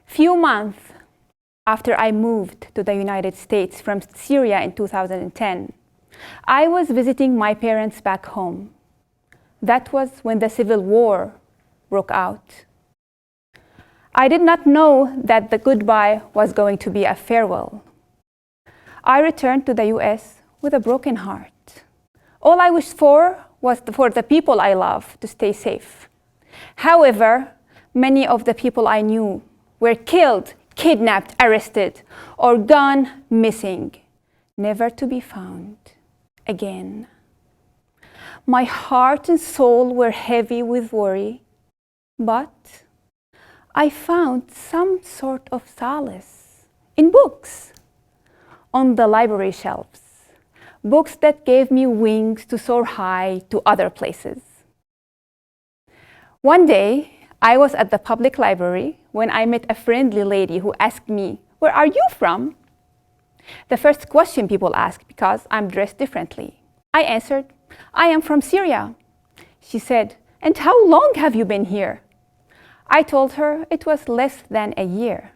Few months after I moved to the United States from Syria in 2010, I was visiting my parents back home. That was when the civil war broke out. I did not know that the goodbye was going to be a farewell. I returned to the US with a broken heart. All I wished for was for the people I love to stay safe. However, many of the people I knew were killed, kidnapped, arrested, or gone missing, never to be found again. My heart and soul were heavy with worry, but I found some sort of solace in books on the library shelves, books that gave me wings to soar high to other places. One day, I was at the public library when I met a friendly lady who asked me, "Where are you from?" The first question people ask because I'm dressed differently. I answered, "I am from Syria." She said, "And how long have you been here?" I told her it was less than a year.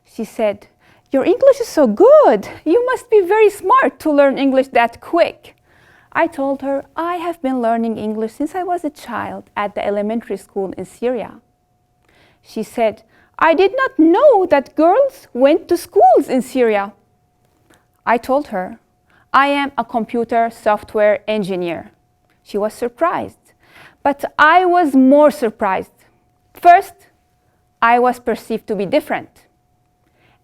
She said, "Your English is so good. You must be very smart to learn English that quick." I told her I have been learning English since I was a child at the elementary school in Syria. She said, "I did not know that girls went to schools in Syria." I told her, "I am a computer software engineer." She was surprised, but I was more surprised. First, I was perceived to be different.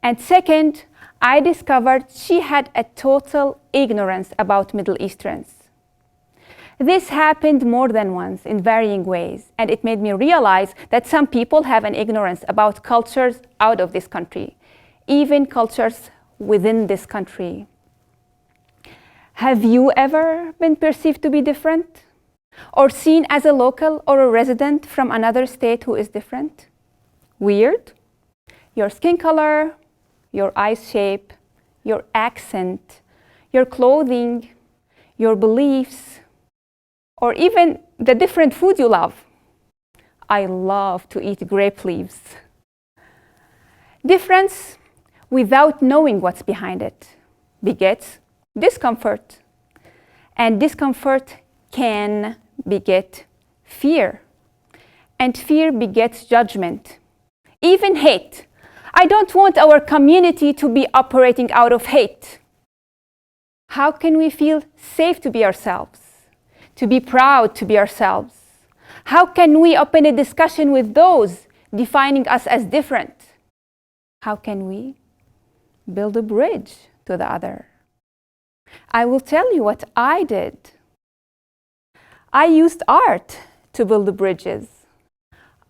And second, I discovered she had a total ignorance about Middle Easterns. This happened more than once in varying ways, and it made me realize that some people have an ignorance about cultures out of this country, even cultures within this country. Have you ever been perceived to be different? Or seen as a local or a resident from another state who is different? Weird? Your skin color, your eyes shape, your accent, your clothing, your beliefs, or even the different food you love. I love to eat grape leaves. Difference without knowing what's behind it begets discomfort, and discomfort can beget fear, and fear begets judgment, even hate. I don't want our community to be operating out of hate. How can we feel safe to be ourselves, to be proud to be ourselves? How can we open a discussion with those defining us as different? How can we build a bridge to the other? I will tell you what I did. I used art to build the bridges.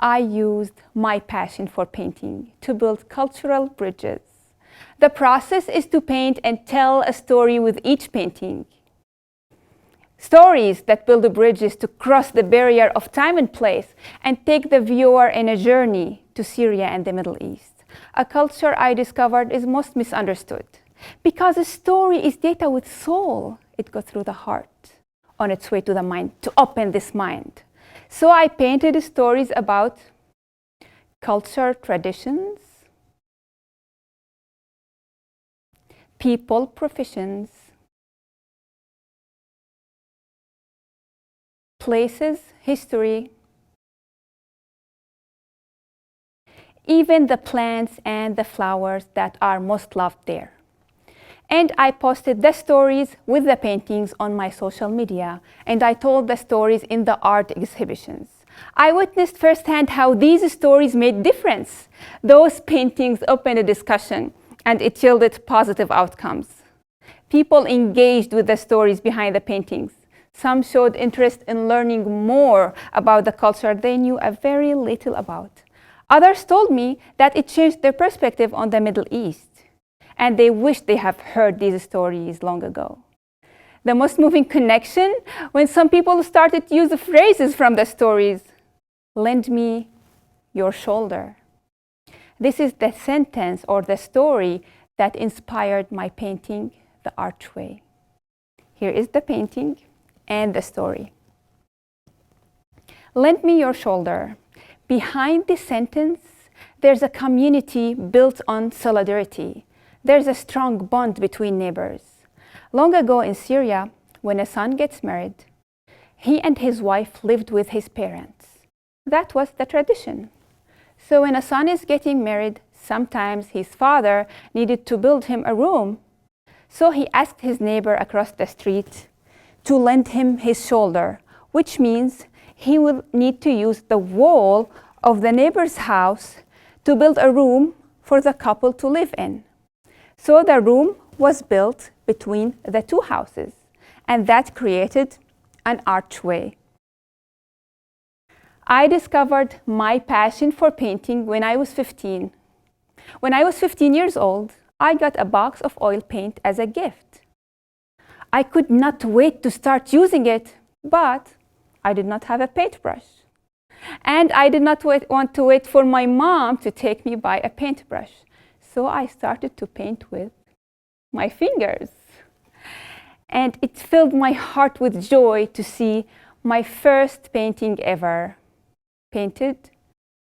I used my passion for painting to build cultural bridges. The process is to paint and tell a story with each painting. Stories that build the bridges to cross the barrier of time and place and take the viewer in a journey to Syria and the Middle East, a culture I discovered is most misunderstood. Because a story is data with soul, it goes through the heart on its way to the mind, to open this mind. So I painted stories about culture, traditions, people, professions, places, history, even the plants and the flowers that are most loved there. And I posted the stories with the paintings on my social media, and I told the stories in the art exhibitions. I witnessed firsthand how these stories made difference. Those paintings opened a discussion, and it yielded positive outcomes. People engaged with the stories behind the paintings. Some showed interest in learning more about the culture they knew a very little about. Others told me that it changed their perspective on the Middle East, and they wished they have heard these stories long ago. The most moving connection, when some people started to use the phrases from the stories. Lend me your shoulder. This is the sentence or the story that inspired my painting, The Archway. Here is the painting and the story. Lend me your shoulder. Behind this sentence, There's a community built on solidarity. There's a strong bond between neighbors. Long ago in Syria, when a son gets married, he and his wife lived with his parents. That was the tradition. So when a son is getting married, sometimes his father needed to build him a room. So he asked his neighbor across the street to lend him his shoulder, which means he will need to use the wall of the neighbor's house to build a room for the couple to live in. So the room was built between the two houses, and that created an archway. I discovered my passion for painting when I was 15. When I was 15 years old, I got a box of oil paint as a gift. I could not wait to start using it, but I did not have a paintbrush. And I did not want to wait for my mom to take me by a paintbrush. So I started to paint with my fingers. And it filled my heart with joy to see my first painting ever, painted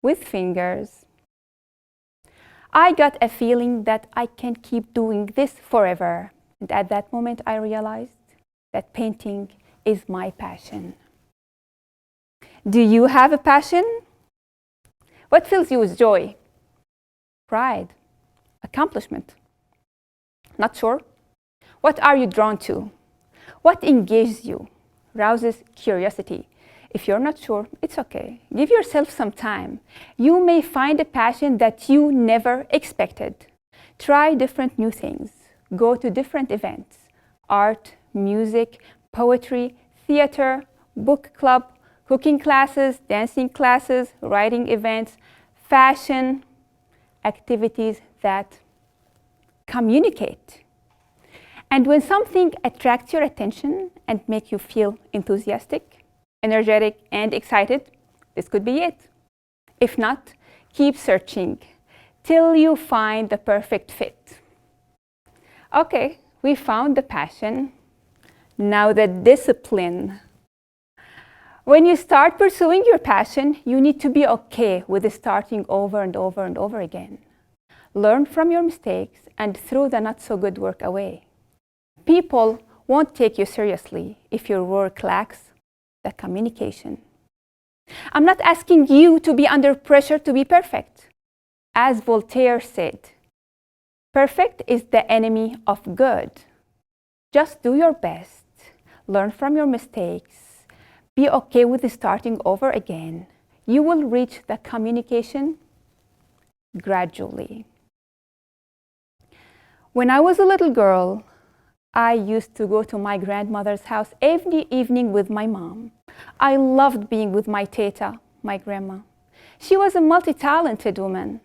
with fingers. I got a feeling that I can keep doing this forever. And at that moment, I realized that painting is my passion. Do you have a passion? What fills you with joy? Pride? Accomplishment? Not sure? What are you drawn to? What engages you? Rouses curiosity? If you're not sure, it's okay. Give yourself some time. You may find a passion that you never expected. Try different new things. Go to different events. Art, music, poetry, theater, book club, cooking classes, dancing classes, writing events, fashion, activities that communicate. And when something attracts your attention and makes you feel enthusiastic, energetic, and excited, this could be it. If not, keep searching till you find the perfect fit. Okay, we found the passion. Now the discipline. When you start pursuing your passion, you need to be okay with starting over and over and over again. Learn from your mistakes and throw the not so good work away. People won't take you seriously if your work lacks the communication. I'm not asking you to be under pressure to be perfect. As Voltaire said, perfect is the enemy of good. Just do your best. Learn from your mistakes. Be okay with starting over again. You will reach the communication gradually. When I was a little girl, I used to go to my grandmother's house every evening with my mom. I loved being with my teta, my grandma. She was a multi-talented woman,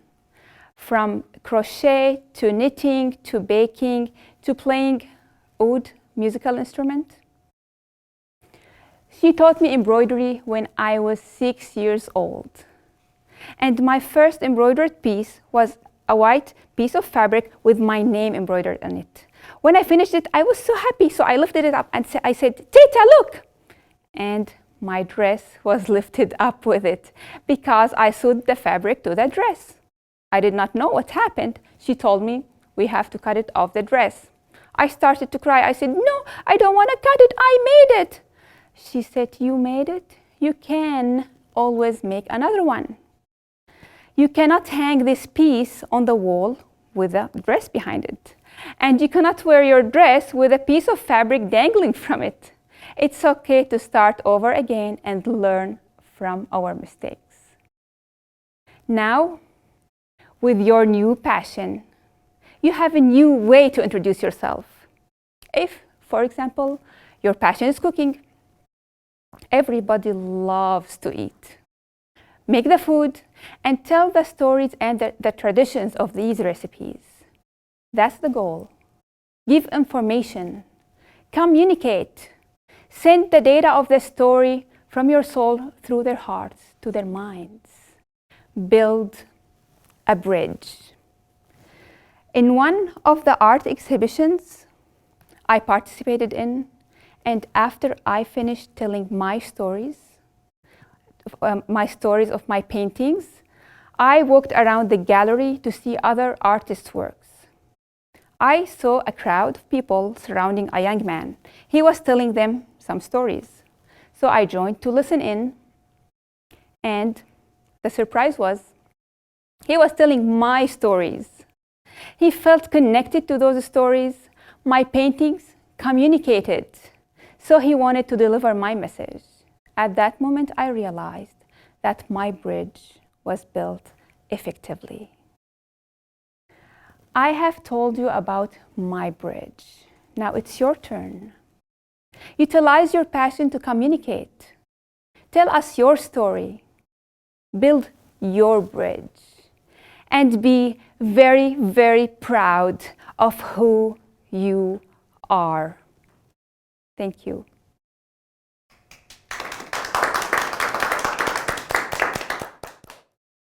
from crochet to knitting to baking to playing oud musical instrument. She taught me embroidery when I was 6 years old. And my first embroidered piece was a white piece of fabric with my name embroidered on it. When I finished it, I was so happy, so I lifted it up and I said, "Tita, look!" And my dress was lifted up with it because I sewed the fabric to the dress. I did not know what happened. She told me, "We have to cut it off the dress." I started to cry. I said, "No, I don't want to cut it. I made it." She said, "You made it? You can always make another one. You cannot hang this piece on the wall with a dress behind it. And you cannot wear your dress with a piece of fabric dangling from it. It's okay to start over again and learn from our mistakes." Now, with your new passion, you have a new way to introduce yourself. If, for example, your passion is cooking, everybody loves to eat. Make the food and tell the stories and the traditions of these recipes. That's the goal. Give information. Communicate. Send the data of the story from your soul through their hearts to their minds. Build a bridge. In one of the art exhibitions I participated in, and after I finished telling my stories of my paintings, I walked around the gallery to see other artists' works. I saw a crowd of people surrounding a young man. He was telling them some stories. So I joined to listen in, and the surprise was he was telling my stories. He felt connected to those stories. My paintings communicated. So he wanted to deliver my message. At that moment, I realized that my bridge was built effectively. I have told you about my bridge. Now it's your turn. Utilize your passion to communicate. Tell us your story. Build your bridge. And be very, very proud of who you are. Thank you.